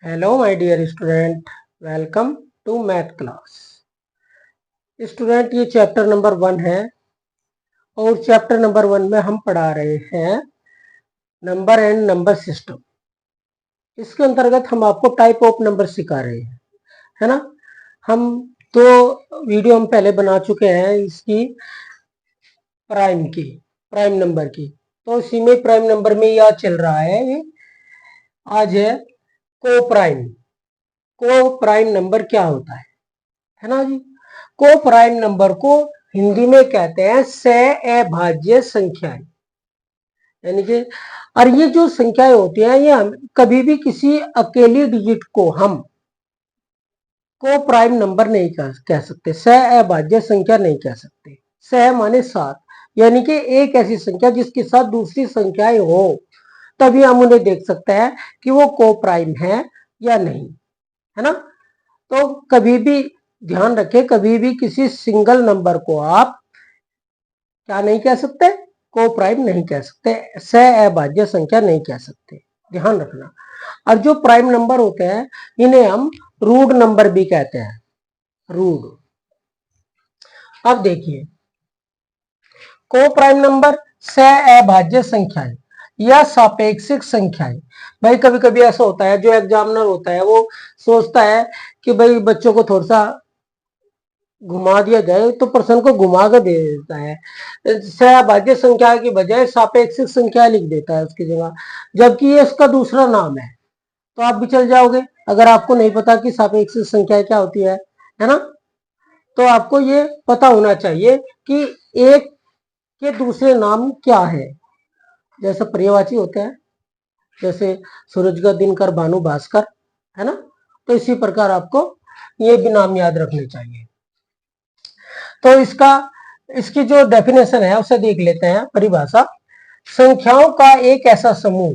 Hello my dear student, welcome to math class. Student, ये chapter number 1 है और chapter number 1 में हम पढ़ा रहे हैं नंबर एंड नंबर सिस्टम। इसके अंतर्गत हम आपको टाइप ऑफ नंबर सिखा रहे हैं, है ना। हम तो वीडियो हम पहले बना चुके हैं इसकी प्राइम नंबर की, तो इसी में प्राइम नंबर में यह चल रहा है। ये आज है को प्राइम नंबर क्या होता है ना जी। को प्राइम नंबर को हिंदी में कहते हैं सहअभाज्य संख्याएं, यानी कि और ये जो संख्याएं होती हैं ये हम कभी भी किसी अकेली डिजिट को हम को प्राइम नंबर नहीं कह सकते, सहअभाज्य संख्या नहीं कह सकते। सह माने साथ, यानी कि एक ऐसी संख्या जिसके साथ दूसरी संख्याएं हो, तभी हम उन्हें देख सकते हैं कि वो को प्राइम है या नहीं, है ना। तो कभी भी ध्यान रखें, कभी भी किसी सिंगल नंबर को आप क्या नहीं कह सकते, को प्राइम नहीं कह सकते, सहअभाज्य संख्या नहीं कह सकते, ध्यान रखना। और जो प्राइम नंबर होते हैं इन्हें हम रूट नंबर भी कहते हैं, रूट। अब देखिए, को प्राइम नंबर सहअभाज्य संख्याएं या सापेक्षिक संख्याएं। भाई कभी कभी ऐसा होता है, जो एग्जामिनर होता है वो सोचता है कि भाई बच्चों को थोड़ा सा घुमा दिया जाए, तो प्रश्न को घुमा कर दे देता है, सहअभाज्य संख्या की बजाय सापेक्षिक संख्या लिख देता है उसकी जगह, जबकि ये इसका दूसरा नाम है। तो आप भी चल जाओगे अगर आपको नहीं पता कि सापेक्षिक संख्या क्या होती है ना। तो आपको ये पता होना चाहिए कि एक के दूसरे नाम क्या है। जैसे पर्यायवाची होते हैं, जैसे सूरज का दिनकर भानु भास्कर, है ना। तो इसी प्रकार आपको ये भी नाम याद रखने चाहिए। तो इसकी जो डेफिनेशन है उसे देख लेते हैं, परिभाषा। संख्याओं का एक ऐसा समूह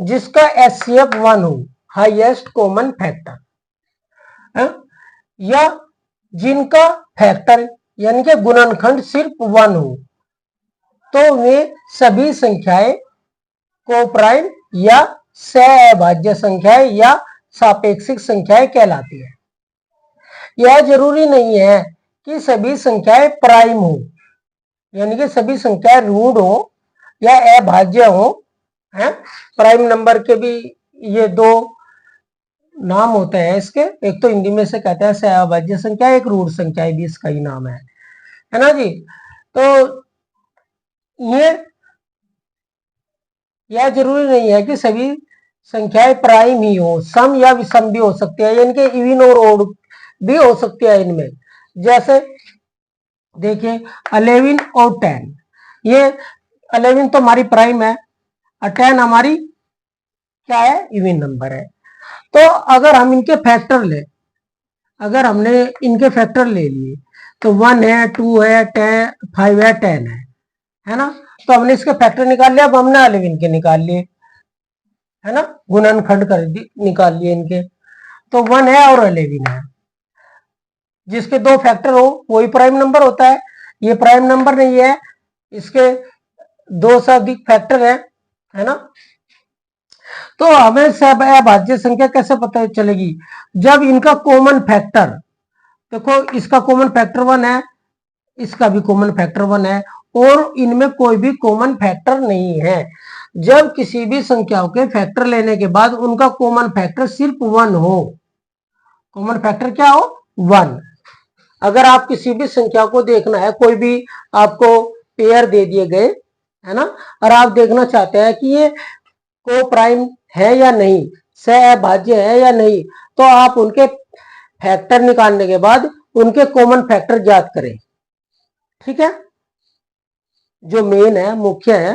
जिसका एचसीएफ 1 हो, हाईएस्ट कॉमन फैक्टर, या जिनका फैक्टर यानी कि गुणनखंड सिर्फ 1 हो, तो वे सभी संख्याएं को प्राइम या सहअभाज्य संख्याएं या सापेक्षिक संख्याएं कहलाती है। यह जरूरी नहीं है कि सभी संख्याएं प्राइम हो, यानी कि सभी संख्याएं रूट हो या अभाज्य हो, है। प्राइम नंबर के भी ये दो नाम होते हैं इसके, एक तो हिंदी में से कहते हैं सहअभाज्य संख्या, एक रूट संख्या भी इसका ही नाम है ना जी। तो यह जरूरी नहीं है कि सभी संख्याएं प्राइम ही हो, सम या विषम भी हो सकती है, यानी कि इवन और ओड भी हो सकती है इनमें। जैसे देखिए 11 और 10, ये 11 तो हमारी प्राइम है और 10 हमारी क्या है, इवन नंबर है। तो अगर हम इनके फैक्टर ले, अगर हमने इनके फैक्टर ले लिए तो 1 है, 2 है, 5 है, 10 है ना। तो हमने इसके फैक्टर निकाल लिया, अब हमने 11 के निकाल लिए, है ना, गुणनखंड कर निकाल लिए इनके। तो 1 है और 11 है, जिसके दो फैक्टर हो वही प्राइम नंबर होता है। ये प्राइम नंबर नहीं है, इसके दो से अधिक फैक्टर है ना। तो हमें सहअभाज्य संख्या कैसे पता चलेगी, जब इनका कॉमन फैक्टर, देखो इसका कॉमन फैक्टर 1 है, इसका भी कॉमन फैक्टर 1 है और इनमें कोई भी कॉमन फैक्टर नहीं है। जब किसी भी संख्याओं के फैक्टर लेने के बाद उनका कॉमन फैक्टर सिर्फ 1 हो, कॉमन फैक्टर क्या हो, 1। अगर आप किसी भी संख्या को देखना है, कोई भी आपको पेयर दे दिए गए, है ना, और आप देखना चाहते हैं कि ये को प्राइम है या नहीं, सहअभाज्य है या नहीं, तो आप उनके फैक्टर निकालने के बाद उनके कॉमन फैक्टर ज्ञात करें, ठीक है। जो मेन है, मुख्य है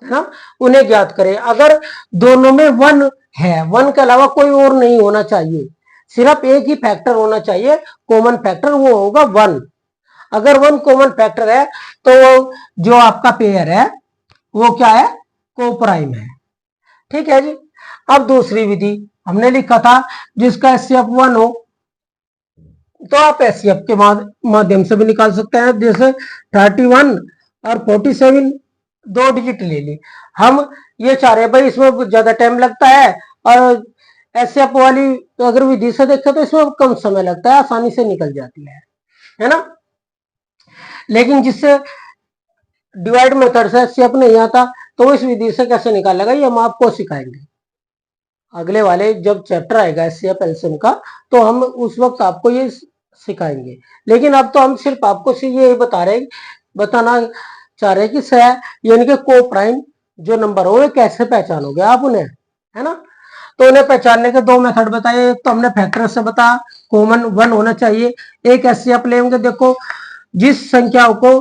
ना, उन्हें ज्ञात करें। अगर दोनों में 1 है, 1 के अलावा कोई और नहीं होना चाहिए, सिर्फ एक ही फैक्टर होना चाहिए कॉमन फैक्टर, वो होगा 1। अगर 1 कॉमन फैक्टर है तो जो आपका पेयर है वो क्या है, को प्राइम है, ठीक है जी। अब दूसरी विधि हमने लिखा था, जिसका एचसीएफ 1 हो, तो आप एचसीएफ के माध्यम से भी निकाल सकते हैं। जैसे 31 और 47 दो डिजिट ले ली, हम ये चाह रहे भाई इसमें ज्यादा टाइम लगता है और एसएफ वाली तो अगर विधि से देखें तो इसमें कम समय लगता है, आसानी से निकल जाती है ना। लेकिन जिससे डिवाइड मेथड से एसएफ नहीं आता तो इस विधि से कैसे निकालेगा ये हम आपको सिखाएंगे। अगले वाले जब चैप्टर आएगा एचसीएफ एलसीएम का तो हम उस वक्त आपको ये सिखाएंगे। लेकिन अब तो हम सिर्फ आपको ये बताना चाह रहे हैं कि सह यानी कि को प्राइम जो नंबर हो कैसे पहचानोगे आप उन्हें, है ना। तो उन्हें पहचानने के दो मेथड बताए। एक तो हमने फैक्टर से बताया, कॉमन 1 होना चाहिए। एक एचसीएफ लेंगे, देखो जिस संख्या को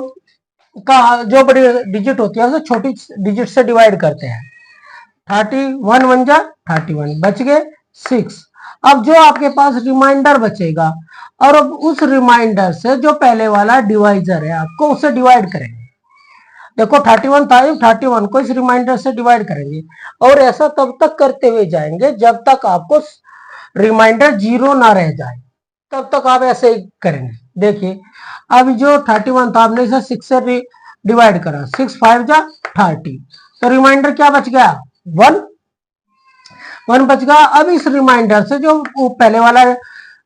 का जो बड़ी डिजिट होती है उसे छोटी डिजिट से डिवाइड करते हैं। 31 1 जा 31 बच गए 6। अब जो आपके पास रिमाइंडर बचेगा और अब उस रिमाइंडर से जो पहले वाला डिवाइजर है आपको उसे डिवाइड करेंगे। देखो 31 था, 31 को इस रिमाइंडर से डिवाइड करेंगे और ऐसा तब तक करते हुए जाएंगे जब तक आपको रिमाइंडर 0 ना रह जाए, तब तक आप ऐसे ही करेंगे। देखिए अब जो 31 था आपने इसे 6 से डिवाइड करा, 6 5 जा 30, तो रिमाइंडर क्या बच गया 1 बच गया। अब इस रिमाइंडर से जो पहले वाला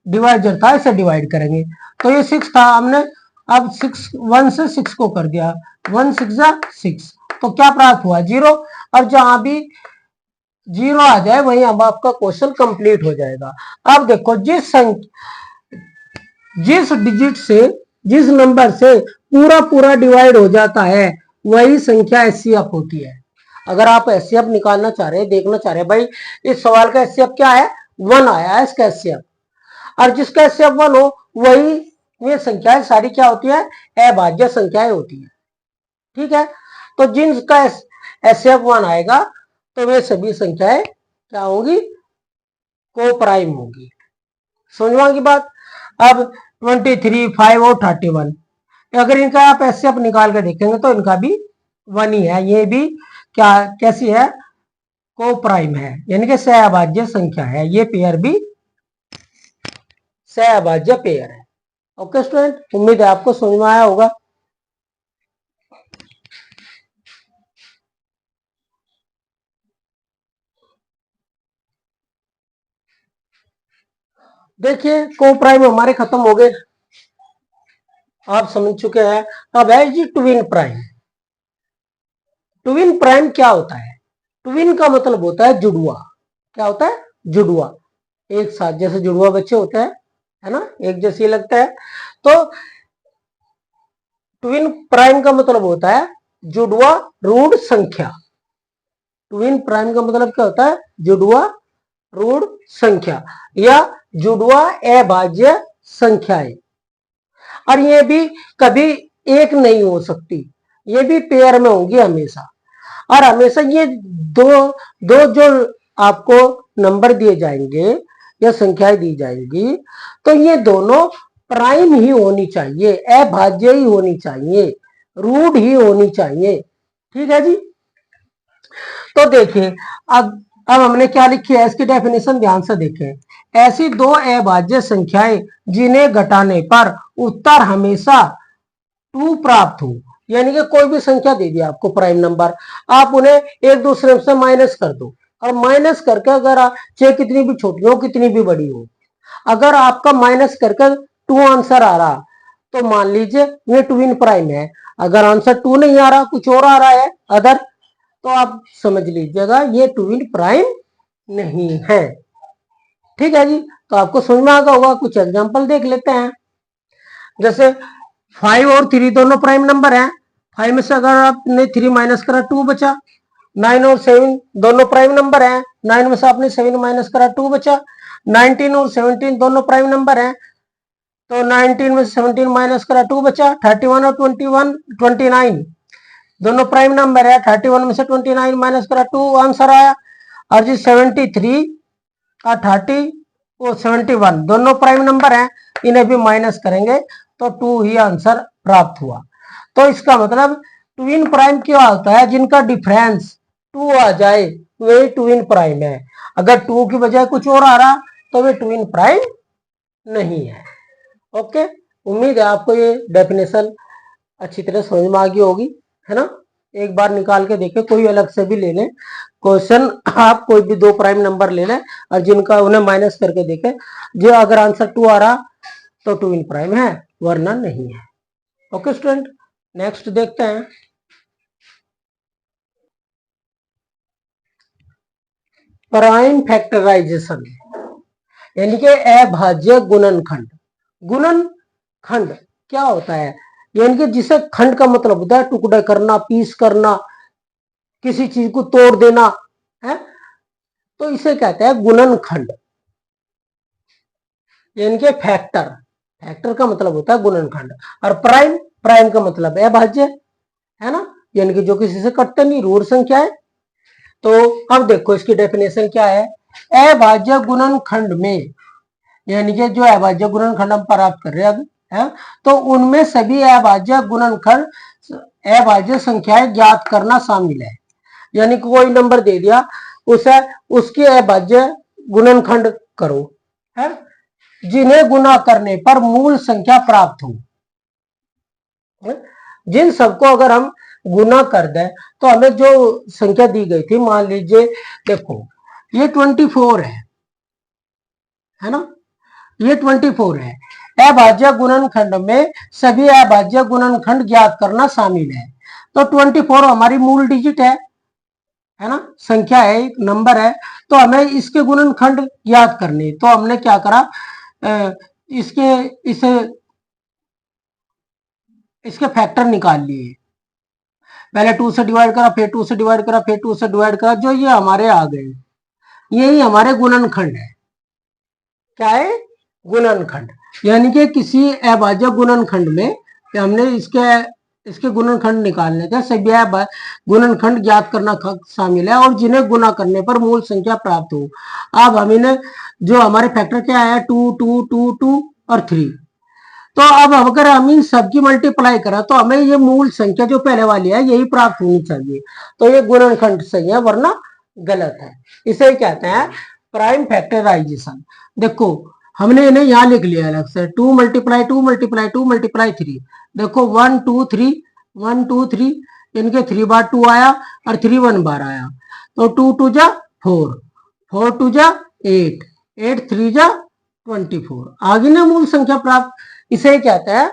डिवाइजर था इसे डिवाइड करेंगे। तो ये 6 था, हमने अब 6 1 से 6 को कर दिया, 1 6 जा 6, तो क्या प्राप्त हुआ 0। और जहां भी 0 आ जाए वहीं अब आपका क्वेश्चन कंप्लीट हो जाएगा। अब देखो जिस डिजिट से जिस नंबर से पूरा पूरा डिवाइड हो जाता है वही संख्या एचसीएफ होती है। अगर आप एचसीएफ निकालना चाह रहे हैं, देखना चाह रहे हैं भाई इस सवाल का एचसीएफ क्या है 1 आया है इसका एचसीएफ, और जिसका एचसीएफ 1 हो वही ये संख्याएं सारी क्या होती है अभाज्य संख्याएं होती है। ठीक है, तो जिनका एचसीएफ 1 आएगा तो वे सभी संख्याएं क्या होंगी को प्राइम होगी। समझवा की बात। अब 23 5 और 31 अगर इनका आप एचसीएफ निकाल कर देखेंगे तो इनका भी 1 ही है, ये भी क्या कैसी है को प्राइम है, यानी कि सहअभाज्य संख्या है। ये पेयर भी सहअभाज्य पेयर है। ओके स्टूडेंट, उम्मीद है आपको समझ में आया होगा। देखिए को प्राइम हमारे खत्म हो गए, आप समझ चुके हैं। अब है जी ट्विन प्राइम। ट्विन प्राइम क्या होता है? ट्विन का मतलब होता है जुड़वा। क्या होता है? जुड़वा, एक साथ जैसे जुड़वा बच्चे होते हैं, है ना, एक जैसे लगता है। तो ट्विन प्राइम का मतलब होता है जुड़वा रूढ़ संख्या। ट्विन प्राइम का मतलब क्या होता है? जुड़वा रूढ़ संख्या या जुड़वा अभाज्य संख्याएं। और ये भी कभी एक नहीं हो सकती, ये भी पेयर में होंगी हमेशा। और हमेशा ये दो दो जो आपको नंबर दिए जाएंगे या संख्याएं दी जाएंगी तो ये दोनों प्राइम ही होनी चाहिए, अभाज्य ही होनी चाहिए, रूढ़ ही होनी चाहिए। ठीक है जी। तो देखिए अब हमने क्या लिखी है इसकी डेफिनेशन ध्यान से देखें। ऐसी दो अभाज्य संख्याएं जिन्हें घटाने पर उत्तर हमेशा 2 प्राप्त हो, यानी कि कोई भी संख्या दे दी आपको प्राइम नंबर, आप उन्हें एक दूसरे से माइनस कर दो और माइनस करके अगर चाहे कितनी भी छोटी हो कितनी भी बड़ी हो, अगर आपका माइनस करके 2 आंसर आ रहा तो मान लीजिए ये ट्विन प्राइम है। अगर आंसर 2 नहीं आ रहा कुछ और आ रहा है अदर, तो आप समझ लीजिएगा ये ट्विन प्राइम नहीं है। ठीक है जी, तो आपको समझ में आ गया होगा। कुछ एग्जांपल देख लेते हैं। जैसे 5 और 3 दोनों प्राइम नंबर हैं, 5 में से अगर आपने 3 माइनस करा 2 बचा। 9 और 7 दोनों प्राइम नंबर हैं, 9 में से आपने 7 माइनस करा 2 बचा। 19 और 17 दोनों प्राइम नंबर हैं, तो 19 में से 17 माइनस करा 2 बचा। 31 और 29 दोनों प्राइम नंबर है, 31 में से 29 माइनस करा 2 आंसर आया। और जी 73 और 30 और 71 दोनों प्राइम नंबर हैं, इन्हें भी माइनस करेंगे तो 2 ही आंसर प्राप्त हुआ। तो इसका मतलब ट्विन प्राइम क्या होता है? जिनका डिफरेंस 2 आ जाए वही ट्विन प्राइम है। अगर 2 की बजाय कुछ और आ रहा तो वे ट्विन प्राइम नहीं है। ओके, उम्मीद है आपको ये डेफिनेशन अच्छी तरह समझ में आ गई होगी, है ना। एक बार निकाल के देखें, कोई अलग से भी ले लें क्वेश्चन, आप कोई भी 2 प्राइम नंबर ले लें और जिनका उन्हें माइनस करके देखें, जो अगर आंसर 2 आ रहा तो 2 इन प्राइम है, वरना नहीं है। ओके स्टूडेंट, नेक्स्ट देखते हैं। प्राइम फैक्टराइजेशन यानी कि अभाज्य गुणनखंड। गुणनखंड क्या होता है? यानी कि जिसे खंड का मतलब होता है टुकड़े करना, पीस करना, किसी चीज को तोड़ देना है, तो इसे कहते हैं गुणनखंड यानी कि फैक्टर। फैक्टर का मतलब होता है गुणनखंड। और प्राइम, प्राइम का मतलब अभाज्य है ना, यानी कि जो किसी से कटते नहीं, ऋण संख्या है। तो अब देखो इसकी डेफिनेशन क्या है। अभाज्य गुणनखंड में, यानी कि जो अभाज्य गुणनखंड हम प्राप्त कर रहे हैं अब, है, तो उनमें सभी अभाज्य गुणनखंड, अभाज्य संख्याएं ज्ञात करना शामिल है। यानी कि कोई नंबर दे दिया, उसे उसके अभाज्य गुणनखंड करो, है, जिन्हें गुना करने पर मूल संख्या प्राप्त हो। जिन सबको अगर हम गुना कर दें तो हमें जो संख्या दी गई थी, मान लीजिए देखो ये 24 है ना, ये 24 है। अभाज्य गुणनखंड में सभी अभाज्य गुणनखंड ज्ञात करना शामिल है। तो 24 हमारी मूल डिजिट है ना, संख्या है, एक नंबर है, तो हमें इसके गुणनखंड ज्ञात करने। तो हमने क्या करा, इसके इसके फैक्टर निकाल लिए। पहले 2 से डिवाइड करा, फिर 2 से डिवाइड करा, फिर 2 से डिवाइड करा, जो ये हमारे आ गए, यही हमारे गुणनखंड है। क्या है? गुणनखंड। यानी कि किसी अभाज्य गुणनखंड में हमने इसके गुणनखंड निकालने थे, सभी गुणनखंड ज्ञात करना शामिल है और जिन्हें गुना करने पर मूल संख्या प्राप्त हो। अब हम इन्हें, जो हमारे फैक्टर क्या है, 2 2 2 2 और 3, तो अब अगर हम इन सबकी मल्टीप्लाई करें तो हमें ये मूल संख्या जो पहले वाली है यही प्राप्त होनी चाहिए। तो ये गुणनखंड सही है, वरना गलत है। इसे कहते हैं प्राइम फैक्टराइजेशन। देखो हमने इन्हें यहां लिख लिया अलग से, 2 मल्टीप्लाई 2 मल्टीप्लाई 2 मल्टीप्लाई 3। देखो 1 2 3 1 2 3, इनके 3 बार 2 आया और 3 1 बार आया, तो 2 2 जा 4, 4 2 जा 8, 8 3 जा 24, आगे ना मूल संख्या प्राप्त। इसे कहते हैं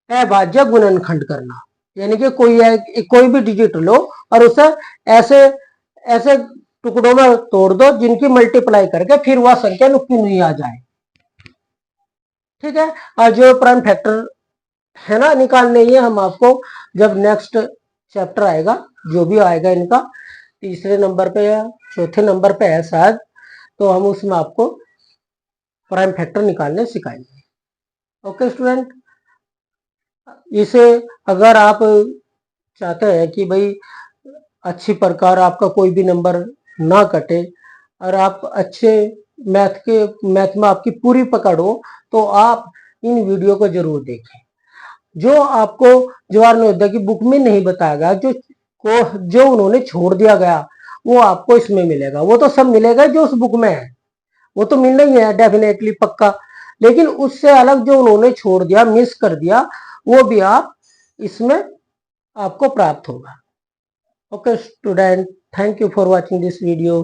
अभाज्य गुणनखंड करना। यानी कि कोई भी डिजिट लो और उसे ऐसे ऐसे टुकड़ों में तोड़ दो जिनकी मल्टीप्लाई करके फिर वह संख्या नुक्ती नहीं आ जाए। ठीक है, और जो प्राइम फैक्टर है ना निकालने, ये हम आपको जब नेक्स्ट चैप्टर आएगा, जो भी आएगा इनका, तीसरे नंबर पे या चौथे नंबर पे है शायद, तो हम उसमें आपको प्राइम फैक्टर निकालने सिखाएंगे। ओके स्टूडेंट, इसे अगर आप चाहते हैं कि भाई अच्छी प्रकार आपका कोई भी नंबर ना कटे और आप अच्छे मैथ में आपकी पूरी पकड़ हो, तो आप इन वीडियो को जरूर देखें। जो आपको जवाहर नवोदय की बुक में नहीं बताया गया, जो उन्होंने छोड़ दिया गया, वो आपको इसमें मिलेगा। वो तो सब मिलेगा जो उस बुक में है, वो तो मिलना ही है डेफिनेटली, पक्का। लेकिन उससे अलग जो उन्होंने छोड़ दिया, मिस कर दिया, वो भी आप इसमें आपको प्राप्त होगा। Okay student, thank you for watching this video.